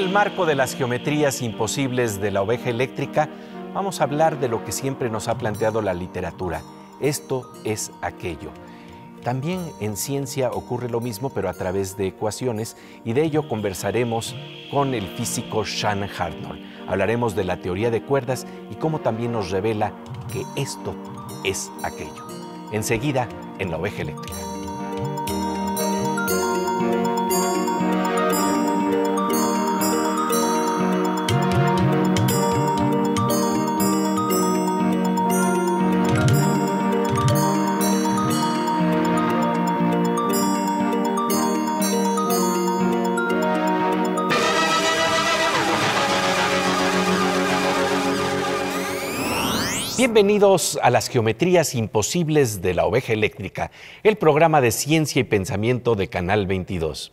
el marco de las geometrías imposibles de la oveja eléctrica, vamos a hablar de lo que siempre nos ha planteado la literatura. Esto es aquello. También en ciencia ocurre lo mismo, pero a través de ecuaciones, y de ello conversaremos con el físico Sean Hartnoll. Hablaremos de la teoría de cuerdas y cómo también nos revela que esto es aquello. Enseguida, en la oveja eléctrica. Bienvenidos a las geometrías imposibles de la oveja eléctrica, el programa de ciencia y pensamiento de Canal 22.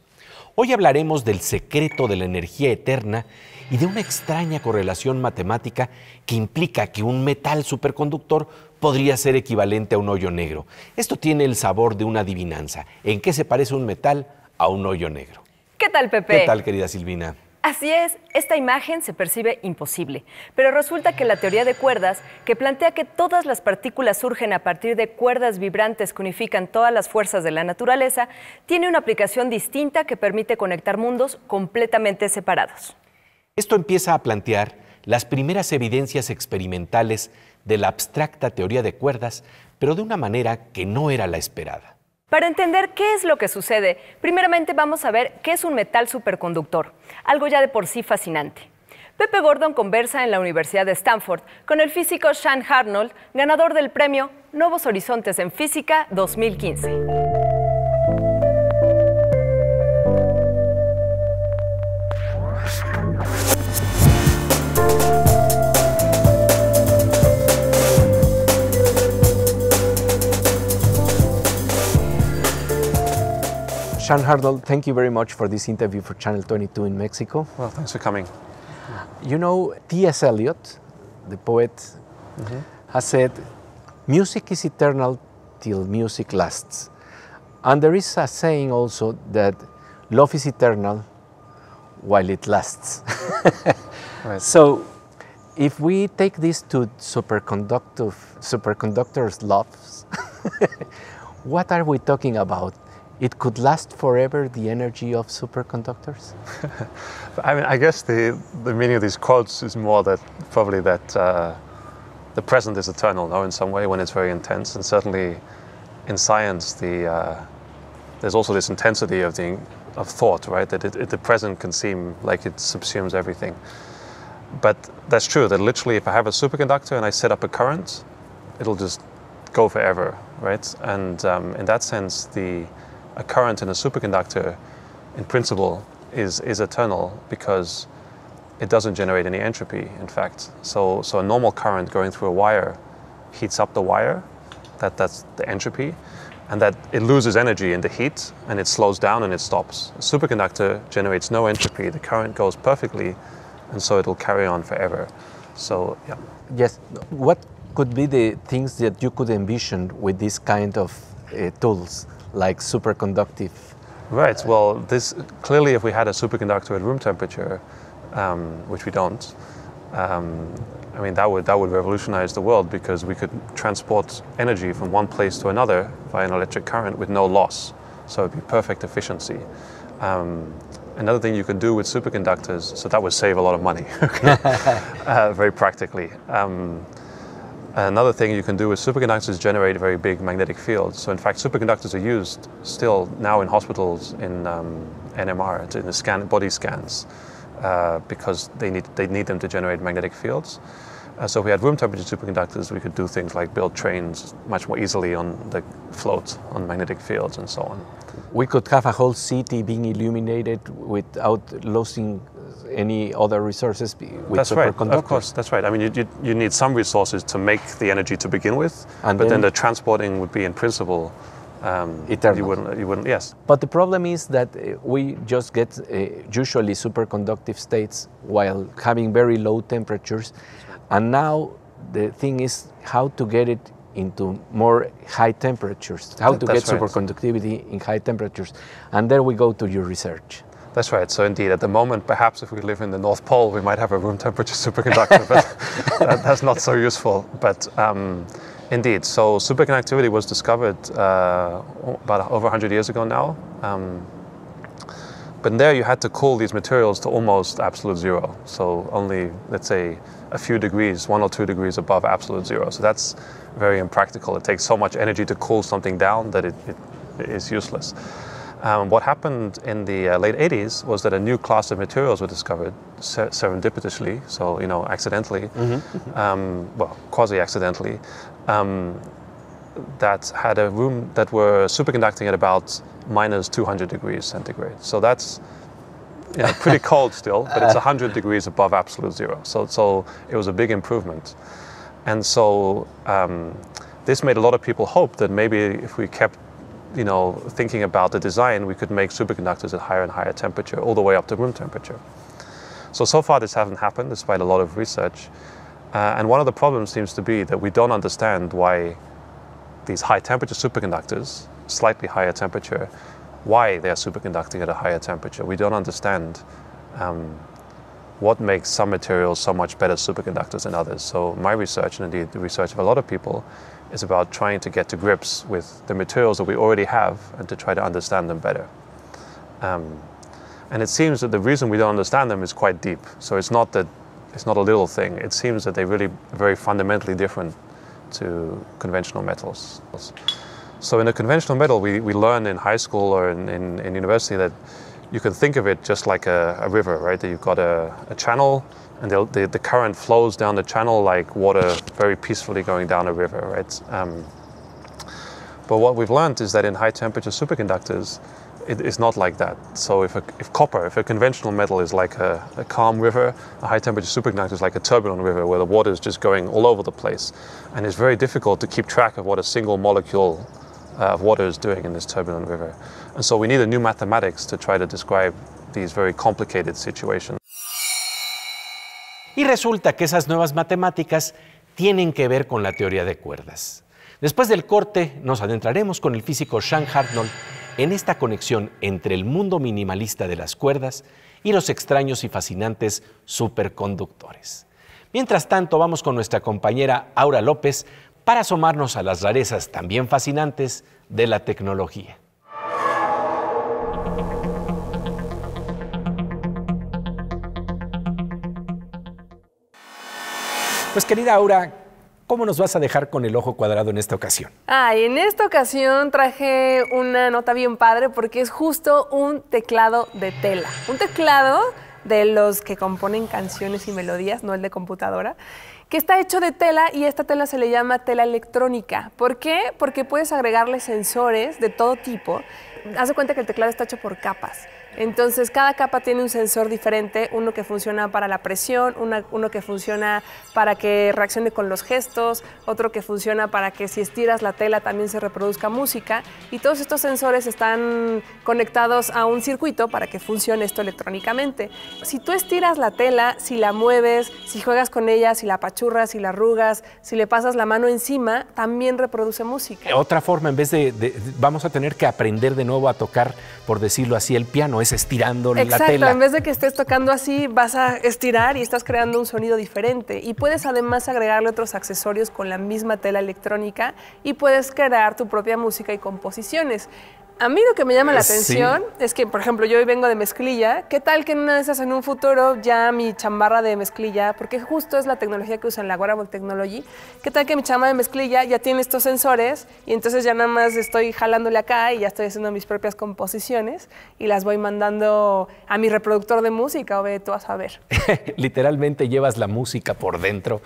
Hoy hablaremos del secreto de la energía eterna y de una extraña correlación matemática que implica que un metal superconductor podría ser equivalente a un hoyo negro. Esto tiene el sabor de una adivinanza. ¿En qué se parece un metal a un hoyo negro? ¿Qué tal, Pepe? ¿Qué tal, querida Silvina? Así es, esta imagen se percibe imposible, pero resulta que la teoría de cuerdas, que plantea que todas las partículas surgen a partir de cuerdas vibrantes que unifican todas las fuerzas de la naturaleza, tiene una aplicación distinta que permite conectar mundos completamente separados. Esto empieza a plantear las primeras evidencias experimentales de la abstracta teoría de cuerdas, pero de una manera que no era la esperada. Para entender qué es lo que sucede, primeramente vamos a ver qué es un metal superconductor, algo ya de por sí fascinante. Pepe Gordon conversa en la Universidad de Stanford con el físico Sean Hartnoll, ganador del premio Nuevos Horizontes en Física 2015. Sean Hartnoll, thank you very much for this interview for Channel 22 in Mexico. Well, thanks for coming. You know, T.S. Eliot, the poet, has said, music is eternal till music lasts. And there is a saying also that love is eternal while it lasts. Right. So, if we take these two superconductors' loves, what are we talking about? It could last forever, the energy of superconductors? I mean, I guess the meaning of these quotes is more that probably that the present is eternal, no, in some way when it's very intense, and certainly in science there's also this intensity of thought, right? That the present can seem like it subsumes everything. But that's true. That literally, if I have a superconductor and I set up a current, it'll just go forever, right? And in that sense, a current in a superconductor, in principle, is eternal because it doesn't generate any entropy, in fact. So a normal current going through a wire heats up the wire, that's the entropy, and that it loses energy in the heat, and it slows down and it stops. A superconductor generates no entropy, the current goes perfectly, and so it'll carry on forever. So, yeah. Yes, what could be the things that you could envision with this kind of tools? Like superconductive. Right, well, this clearly if we had a superconductor at room temperature, which we don't, I mean that would revolutionize the world because we could transport energy from one place to another via an electric current with no loss. So it'd be perfect efficiency. Another thing you could do with superconductors, so that would save a lot of money, very practically. Another thing you can do with superconductors is generate very big magnetic fields. So in fact, superconductors are used still now in hospitals in NMR, in the body scans, because they need them to generate magnetic fields. So if we had room temperature superconductors, we could do things like build trains much more easily on the float on magnetic fields and so on. We could have a whole city being illuminated without losing any other resources with that's right, superconductors. of course, that's right. I mean, you need some resources to make the energy to begin with, and but then the transporting would be in principle eternal. You wouldn't, yes. But the problem is that we just get usually superconductive states while having very low temperatures, and now the thing is how to get it into more high temperatures, how to get superconductivity in high temperatures, and there we go to your research. That's right. So indeed, at the moment, perhaps if we live in the North Pole, we might have a room temperature superconductor, but that's not so useful. But indeed, so superconductivity was discovered about over 100 years ago now. But there you had to cool these materials to almost absolute zero. So only, let's say, a few degrees, 1 or 2 degrees above absolute zero. So that's very impractical. It takes so much energy to cool something down that it is useless. What happened in the late 80s was that a new class of materials were discovered serendipitously, so accidentally, well, quasi-accidentally, that had a room that were superconducting at about minus 200 degrees centigrade. So that's pretty cold still, but it's 100 degrees above absolute zero. So it was a big improvement. And so this made a lot of people hope that maybe if we kept thinking about the design, we could make superconductors at higher and higher temperature, all the way up to room temperature. So far this hasn't happened, despite a lot of research. And one of the problems seems to be that we don't understand why these high temperature superconductors, slightly higher temperature, why they're superconducting at a higher temperature. We don't understand what makes some materials so much better superconductors than others. So my research, and indeed the research of a lot of people, is about trying to get to grips with the materials that we already have and to try to understand them better. And it seems that the reason we don't understand them is quite deep. So it's not a little thing. It seems that they're really very fundamentally different to conventional metals. So in a conventional metal, we learn in high school or in university that you can think of it just like a river, right? That you've got a channel, and the current flows down the channel like water very peacefully going down a river, right? But what we've learned is that in high temperature superconductors, it is not like that. So if a conventional metal is like a calm river, a high temperature superconductor is like a turbulent river where the water is just going all over the place. And it's very difficult to keep track of what a single molecule of water is doing in this turbulent river. And so we need a new mathematics to try to describe these very complicated situations. Y resulta que esas nuevas matemáticas tienen que ver con la teoría de cuerdas. Después del corte nos adentraremos con el físico Sean Hartnoll en esta conexión entre el mundo minimalista de las cuerdas y los extraños y fascinantes superconductores. Mientras tanto, vamos con nuestra compañera Aura López para asomarnos a las rarezas también fascinantes de la tecnología. Pues querida Aura, ¿cómo nos vas a dejar con el ojo cuadrado en esta ocasión? En esta ocasión traje una nota bien padre porque es justo un teclado de tela. Un teclado de los que componen canciones y melodías, no el de computadora, que está hecho de tela, y esta tela se le llama tela electrónica. ¿Por qué? Porque puedes agregarle sensores de todo tipo. Haz de cuenta que el teclado está hecho por capas. Entonces, cada capa tiene un sensor diferente, uno que funciona para la presión, uno que funciona para que reaccione con los gestos, otro que funciona para que si estiras la tela también se reproduzca música, y todos estos sensores están conectados a un circuito para que funcione esto electrónicamente. Si tú estiras la tela, si la mueves, si juegas con ella, si la apachurras, si la arrugas, si le pasas la mano encima, también reproduce música. Otra forma, en vez de vamos a tener que aprender de nuevo a tocar, por decirlo así, el piano, es estirando la tela. Exacto, en vez de que estés tocando así, vas a estirar y estás creando un sonido diferente. Y puedes además agregarle otros accesorios con la misma tela electrónica y puedes crear tu propia música y composiciones. A mí lo que me llama la atención es que, por ejemplo, yo hoy vengo de mezclilla. ¿Qué tal que en una de esas, en un futuro, ya mi chamarra de mezclilla, porque justo es la tecnología que usan la Wearable Technology, qué tal que mi chamarra de mezclilla ya tiene estos sensores y entonces ya nada más estoy jalándole acá y ya estoy haciendo mis propias composiciones y las voy mandando a mi reproductor de música, o ve tú a saber. Literalmente llevas la música por dentro,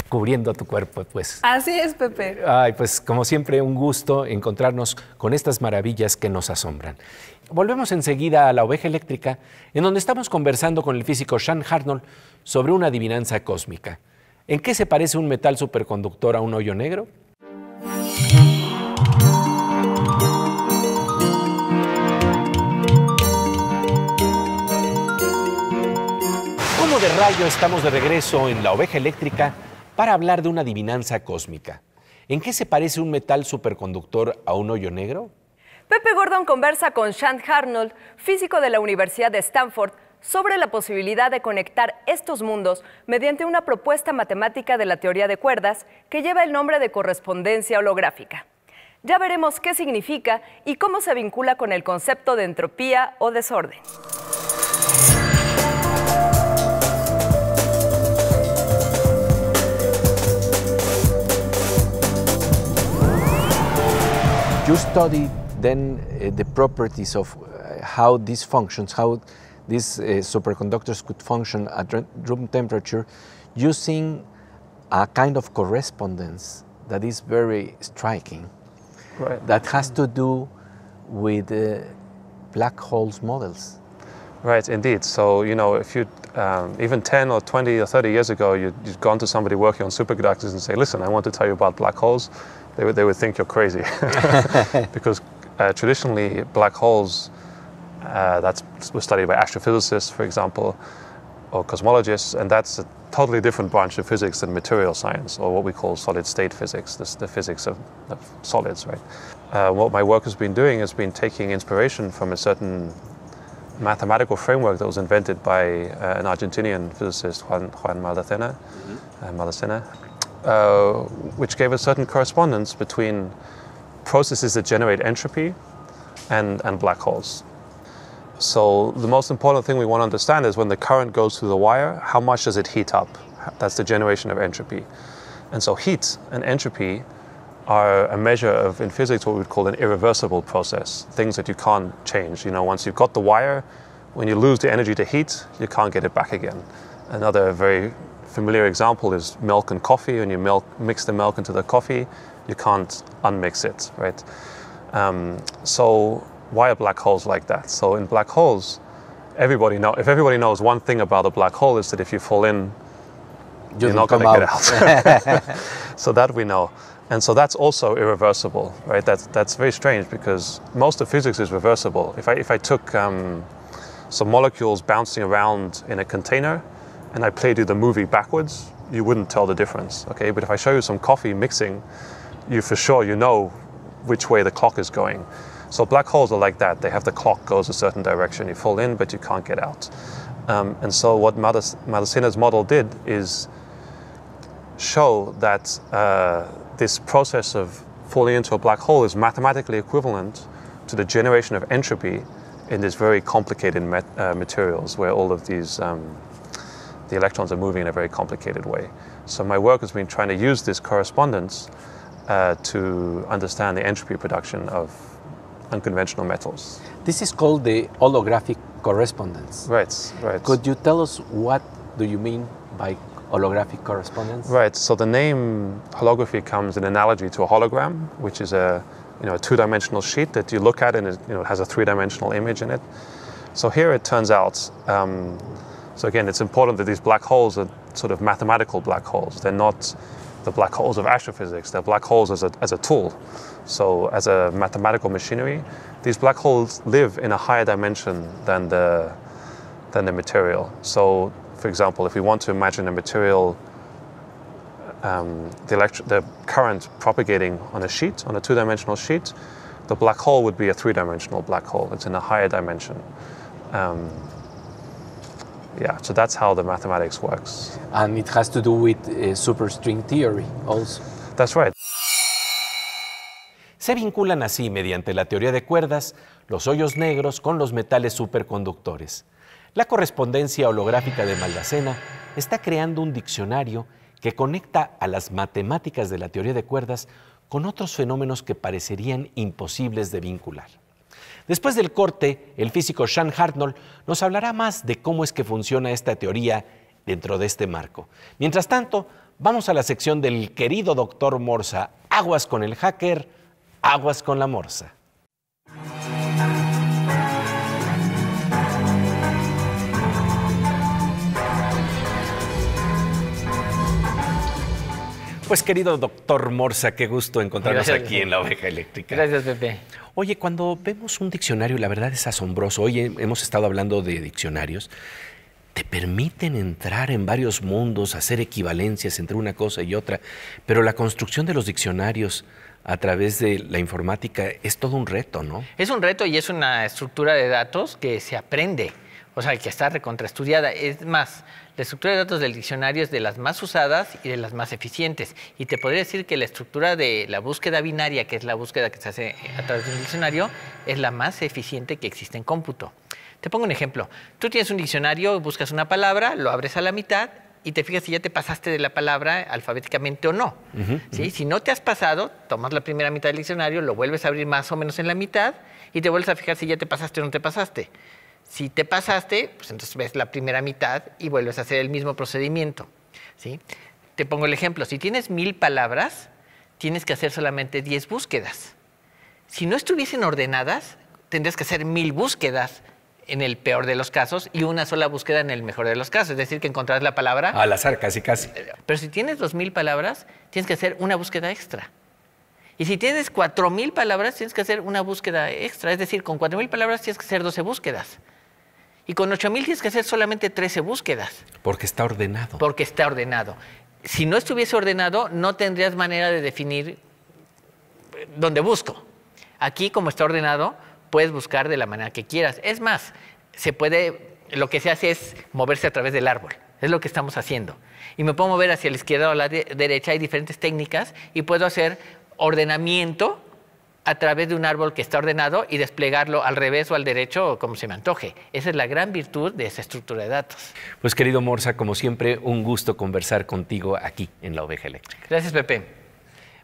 cubriendo tu cuerpo, pues. Así es, Pepe. Ay, pues como siempre, un gusto encontrarnos con estas maravillas que nos asombran. Volvemos enseguida a La Oveja Eléctrica, en donde estamos conversando con el físico Sean Hartnoll sobre una adivinanza cósmica. ¿En qué se parece un metal superconductor a un hoyo negro? Como de rayo, estamos de regreso en La Oveja Eléctrica para hablar de una adivinanza cósmica. ¿En qué se parece un metal superconductor a un hoyo negro? Pepe Gordon conversa con Sean Hartnoll, físico de la Universidad de Stanford, sobre la posibilidad de conectar estos mundos mediante una propuesta matemática de la teoría de cuerdas que lleva el nombre de correspondencia holográfica. Ya veremos qué significa y cómo se vincula con el concepto de entropía o desorden. You studied then the properties of how these functions, how these superconductors could function at room temperature using a kind of correspondence that is very striking. Right. That has to do with black holes models. Right, indeed. So, you know, if you, even 10 or 20 or 30 years ago, you'd gone to somebody working on superconductors and say, listen, I want to tell you about black holes, they would think you're crazy. Because traditionally, black holes, that was studied by astrophysicists, for example, or cosmologists, and that's a totally different branch of physics than material science, or what we call solid-state physics, the physics of solids, right? What my work has been doing has been taking inspiration from a certain mathematical framework that was invented by an Argentinian physicist, Juan Maldacena, which gave a certain correspondence between processes that generate entropy and black holes. So the most important thing we want to understand is when the current goes through the wire, how much does it heat up? That's the generation of entropy. And so heat and entropy are a measure of, in physics, what we would call an irreversible process, things that you can't change. You know, once you've got the wire, when you lose the energy to heat, you can't get it back again. Another very familiar example is milk and coffee. When you mix the milk into the coffee, you can't unmix it, right? So why are black holes like that? So in black holes, if everybody knows one thing about a black hole is that if you fall in, you're not going to get out. So that we know. And so that's also irreversible, right? That's very strange because most of physics is reversible. If I took some molecules bouncing around in a container and I played you the movie backwards, you wouldn't tell the difference, okay? But if I show you some coffee mixing, you for sure know which way the clock is going. So black holes are like that. They have the clock goes a certain direction. You fall in, but you can't get out. And so what Maldacena's model did is show that this process of falling into a black hole is mathematically equivalent to the generation of entropy in these very complicated materials where all of these, the electrons are moving in a very complicated way. So my work has been trying to use this correspondence to understand the entropy production of unconventional metals. This is called the holographic correspondence. Right, right. Could you tell us what do you mean by holographic correspondence? Right, so the name holography comes in analogy to a hologram, which is a two-dimensional sheet that you look at and it has a three-dimensional image in it. So here it turns out, so again, it's important that these black holes are sort of mathematical black holes. They're not the black holes of astrophysics. They're black holes as a tool. So as a mathematical machinery, these black holes live in a higher dimension than the material. So for example, if we want to imagine a material, the current propagating on a sheet, on a two-dimensional sheet, the black hole would be a three-dimensional black hole. It's in a higher dimension. Yeah, so that's how the mathematics works. And it has to do with superstring theory also. That's right. Se vinculan así, mediante la teoría de cuerdas, los hoyos negros con los metales superconductores. La correspondencia holográfica de Maldacena está creando un diccionario que conecta a las matemáticas de la teoría de cuerdas con otros fenómenos que parecerían imposibles de vincular. Después del corte, el físico Sean Hartnoll nos hablará más de cómo es que funciona esta teoría dentro de este marco. Mientras tanto, vamos a la sección del querido doctor Morsa. Aguas con el hacker, aguas con la morsa. Pues querido doctor Morsa, qué gusto encontrarnos aquí en La Oveja Eléctrica. Gracias, Pepe. Oye, cuando vemos un diccionario, la verdad es asombroso. Hoy hemos estado hablando de diccionarios. Te permiten entrar en varios mundos, hacer equivalencias entre una cosa y otra, pero la construcción de los diccionarios a través de la informática es todo un reto, ¿no? Es un reto y es una estructura de datos que se aprende, o sea, que está recontraestudiada. Es más, la estructura de datos del diccionario es de las más usadas y de las más eficientes. Y te podría decir que la estructura de la búsqueda binaria, que es la búsqueda que se hace a través de un diccionario, es la más eficiente que existe en cómputo. Te pongo un ejemplo. Tú tienes un diccionario, buscas una palabra, lo abres a la mitad y te fijas si ya te pasaste de la palabra alfabéticamente o no. ¿Sí? Si no te has pasado, tomas la primera mitad del diccionario, lo vuelves a abrir más o menos en la mitad y te vuelves a fijar si ya te pasaste o no te pasaste. Si te pasaste, pues entonces ves la primera mitad y vuelves a hacer el mismo procedimiento. ¿Sí? Te pongo el ejemplo. Si tienes 1000 palabras, tienes que hacer solamente 10 búsquedas. Si no estuviesen ordenadas, tendrías que hacer 1000 búsquedas en el peor de los casos y una sola búsqueda en el mejor de los casos. Es decir, que encontrarás la palabra al azar, casi, casi. Pero si tienes 2000 palabras, tienes que hacer una búsqueda extra. Y si tienes 4000 palabras, tienes que hacer una búsqueda extra. Es decir, con 4000 palabras tienes que hacer 12 búsquedas. Y con 8000 tienes que hacer solamente 13 búsquedas. Porque está ordenado. Porque está ordenado. Si no estuviese ordenado, no tendrías manera de definir dónde busco. Aquí, como está ordenado, puedes buscar de la manera que quieras. Es más, lo que se hace es moverse a través del árbol. Es lo que estamos haciendo. Y me puedo mover hacia la izquierda o la derecha. Hay diferentes técnicas y puedo hacer ordenamiento a través de un árbol que está ordenado y desplegarlo al revés o al derecho o como se me antoje. Esa es la gran virtud de esa estructura de datos. Pues querido Morsa, como siempre, un gusto conversar contigo aquí en La Oveja Eléctrica. Gracias, Pepe.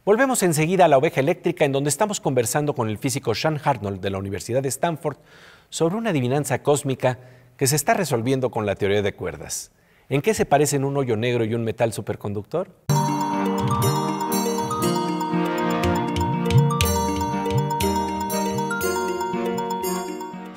Volvemos enseguida a La Oveja Eléctrica, en donde estamos conversando con el físico Sean Arnold de la Universidad de Stanford sobre una adivinanza cósmica que se está resolviendo con la teoría de cuerdas. ¿En qué se parecen un hoyo negro y un metal superconductor?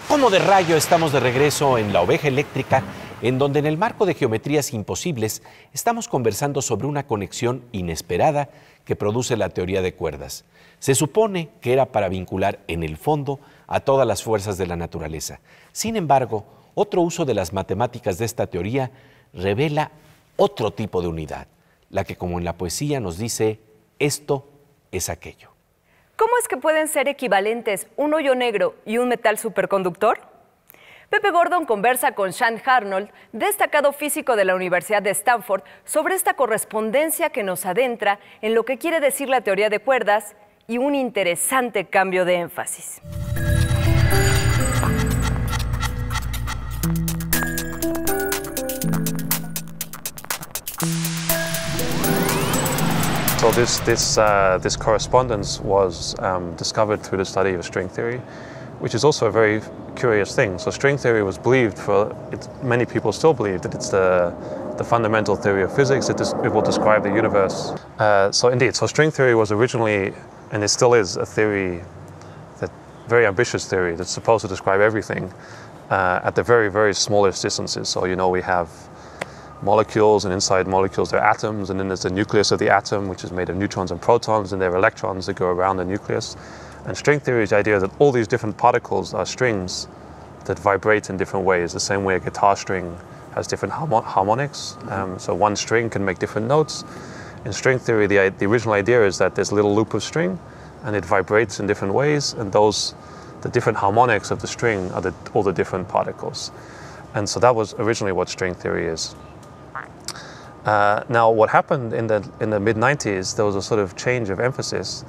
Como de rayo, estamos de regreso en La Oveja Eléctrica, en donde en el marco de geometrías imposibles estamos conversando sobre una conexión inesperada que produce la teoría de cuerdas. Se supone que era para vincular en el fondo a todas las fuerzas de la naturaleza. Sin embargo, otro uso de las matemáticas de esta teoría revela otro tipo de unidad, la que, como en la poesía, nos dice: esto es aquello. ¿Cómo es que pueden ser equivalentes un hoyo negro y un metal superconductor? Pepe Gordon conversa con Sean Arnold, destacado físico de la Universidad de Stanford, sobre esta correspondencia que nos adentra en lo que quiere decir la teoría de cuerdas y un interesante cambio de énfasis. So this correspondence was discovered through the study of string theory, which is also a very curious thing. So string theory was believed many people still believe that it's the fundamental theory of physics. It will describe the universe. So string theory was originally, and it still is, a theory, very ambitious theory that's supposed to describe everything at the very, very smallest distances. So we have molecules, and inside molecules there are atoms, and then there's the nucleus of the atom, which is made of neutrons and protons, and there are electrons that go around the nucleus. And string theory is the idea that all these different particles are strings that vibrate in different ways, the same way a guitar string has different harmonics. So one string can make different notes. In string theory, the original idea is that there's a little loop of string, and it vibrates in different ways, and the different harmonics of the string are all the different particles. And so that was originally what string theory is. Now, what happened in the mid-90s, there was a sort of change of emphasis,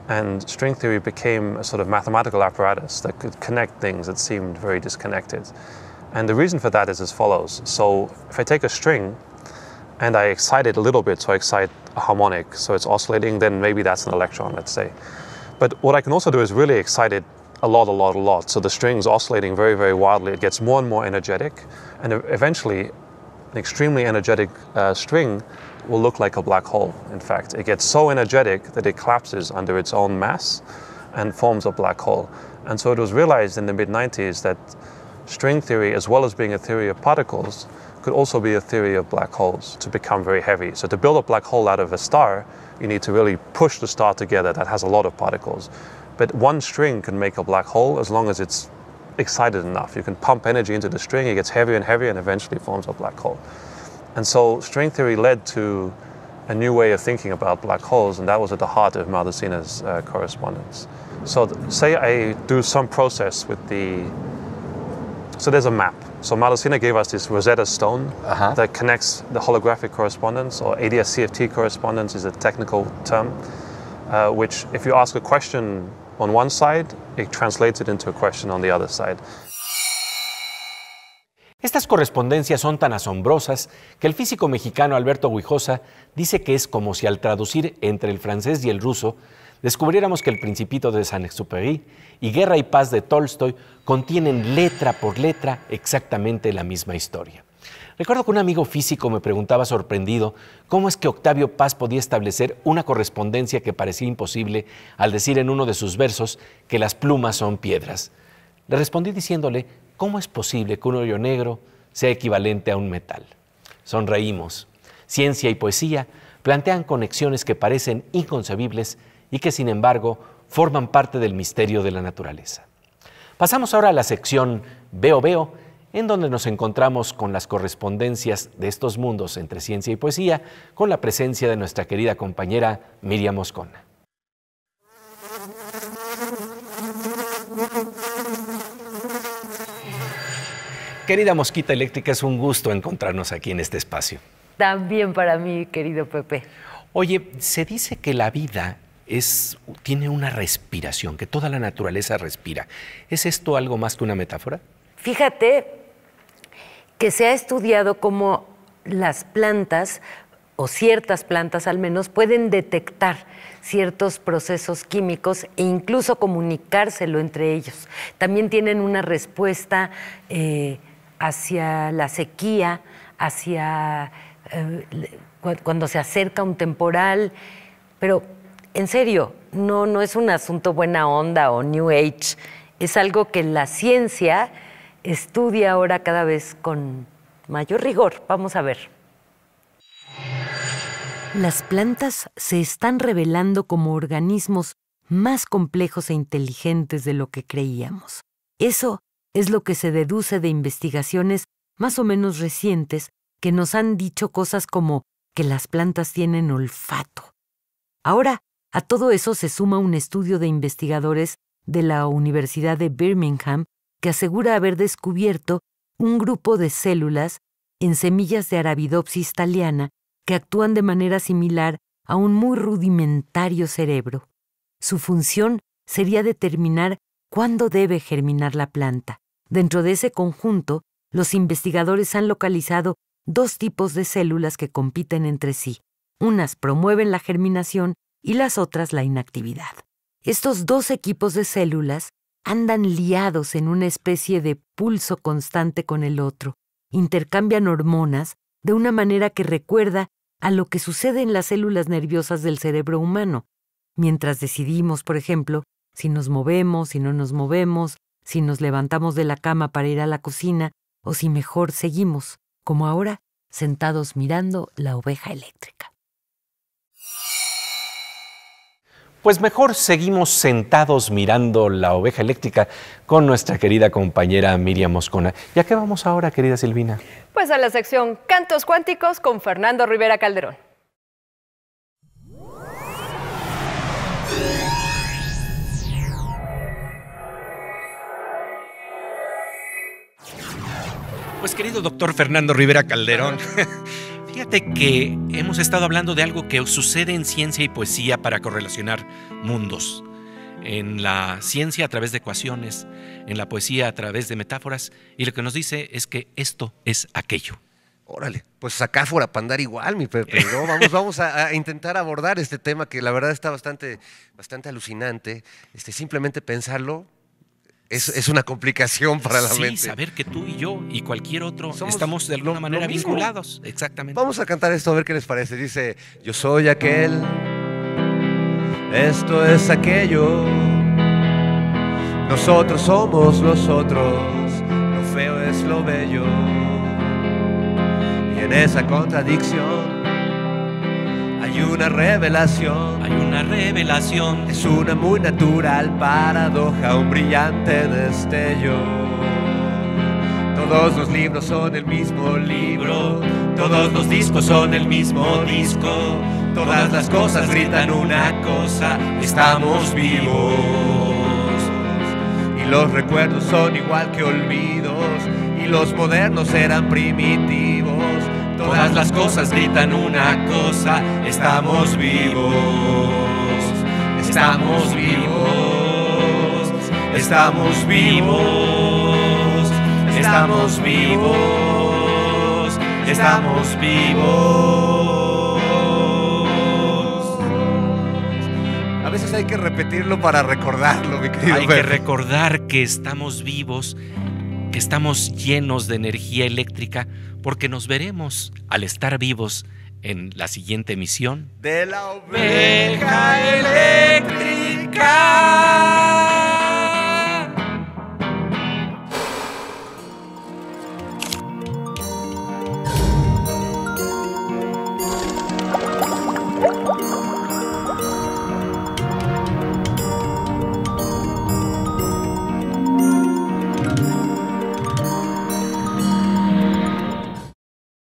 and string theory became a sort of mathematical apparatus that could connect things that seemed very disconnected. And the reason for that is as follows. So if I take a string and I excite it a little bit, so I excite a harmonic, so it's oscillating, then maybe that's an electron, let's say. But what I can also do is really excite it a lot. So the string's oscillating very, very wildly. It gets more and more energetic, and eventually an extremely energetic string will look like a black hole. In fact, it gets so energetic that it collapses under its own mass and forms a black hole. And so it was realized in the mid-90s that string theory, as well as being a theory of particles, could also be a theory of black holes to become very heavy. So to build a black hole out of a star, you need to really push the star together that has a lot of particles. But one string can make a black hole as long as it's excited enough. You can pump energy into the string, it gets heavier and heavier, and eventually forms a black hole. And so string theory led to a new way of thinking about black holes, and that was at the heart of Maldaceno's correspondence. So say I do some process with so there's a map. So Maldacena gave us this Rosetta Stone that connects the holographic correspondence, or ADS-CFT correspondence is a technical term, which if you ask a question on one side, it translates it into a question on the other side. Estas correspondencias son tan asombrosas que el físico mexicano Alberto Guijosa dice que es como si al traducir entre el francés y el ruso descubriéramos que El Principito de Saint-Exupéry y Guerra y Paz de Tolstoy contienen letra por letra exactamente la misma historia. Recuerdo que un amigo físico me preguntaba sorprendido cómo es que Octavio Paz podía establecer una correspondencia que parecía imposible al decir en uno de sus versos que las plumas son piedras. Le respondí diciéndole: ¿cómo es posible que un hoyo negro sea equivalente a un metal? Sonreímos. Ciencia y poesía plantean conexiones que parecen inconcebibles y que, sin embargo, forman parte del misterio de la naturaleza. Pasamos ahora a la sección Veo Veo, en donde nos encontramos con las correspondencias de estos mundos entre ciencia y poesía, con la presencia de nuestra querida compañera Miriam Moscona. Querida Mosquita Eléctrica, es un gusto encontrarnos aquí en este espacio. También para mí, querido Pepe. Oye, se dice que la vida tiene una respiración, que toda la naturaleza respira. ¿Es esto algo más que una metáfora? Fíjate que se ha estudiado cómo las plantas, o ciertas plantas al menos, pueden detectar ciertos procesos químicos e incluso comunicárselo entre ellos. También tienen una respuesta hacia la sequía, hacia cuando se acerca un temporal, pero en serio, no es un asunto buena onda o New Age, es algo que la ciencia estudia ahora cada vez con mayor rigor. Vamos a ver. Las plantas se están revelando como organismos más complejos e inteligentes de lo que creíamos. Eso es lo que se deduce de investigaciones más o menos recientes que nos han dicho cosas como que las plantas tienen olfato. Ahora, a todo eso se suma un estudio de investigadores de la Universidad de Birmingham que asegura haber descubierto un grupo de células en semillas de Arabidopsis thaliana que actúan de manera similar a un muy rudimentario cerebro. Su función sería determinar cuándo debe germinar la planta. Dentro de ese conjunto, los investigadores han localizado dos tipos de células que compiten entre sí. Unas promueven la germinación y las otras la inactividad. Estos dos equipos de células andan liados en una especie de pulso constante con el otro. Intercambian hormonas de una manera que recuerda a lo que sucede en las células nerviosas del cerebro humano, mientras decidimos, por ejemplo, si nos movemos, si no nos movemos, si nos levantamos de la cama para ir a la cocina o si mejor seguimos, como ahora, sentados mirando la oveja eléctrica. Pues mejor seguimos sentados mirando la oveja eléctrica con nuestra querida compañera Miriam Moscona. ¿Y a qué vamos ahora, querida Silvina? Pues a la sección Cantos Cuánticos con Fernando Rivera Calderón. Pues querido doctor Fernando Rivera Calderón, fíjate que hemos estado hablando de algo que sucede en ciencia y poesía para correlacionar mundos. En la ciencia a través de ecuaciones, en la poesía a través de metáforas, y lo que nos dice es que esto es aquello. Órale, pues acá fuera para andar igual, mi Pepe, ¿no? Vamos a intentar abordar este tema que la verdad está bastante alucinante. Simplemente pensarlo es una complicación para la mente. Sí, saber que tú y yo y cualquier otro estamos de alguna manera vinculados. Exactamente. Vamos a cantar esto a ver qué les parece. Dice: yo soy aquel, esto es aquello, nosotros somos los otros, lo feo es lo bello. Y en esa contradicción hay una revelación. Hay una revelación. Es una muy natural paradoja, un brillante destello. Todos los libros son el mismo libro, todos los discos son el mismo disco. Todas las cosas gritan una cosa, estamos vivos. Y los recuerdos son igual que olvidos, y los modernos eran primitivos. Todas las cosas gritan una cosa, estamos vivos. Estamos vivos. Estamos vivos. Estamos vivos. Estamos vivos. A veces hay que repetirlo para recordarlo, mi querido Hay que Fer. recordar que estamos vivos, que estamos llenos de energía eléctrica, porque nos veremos al estar vivos en la siguiente emisión De la oveja eléctrica.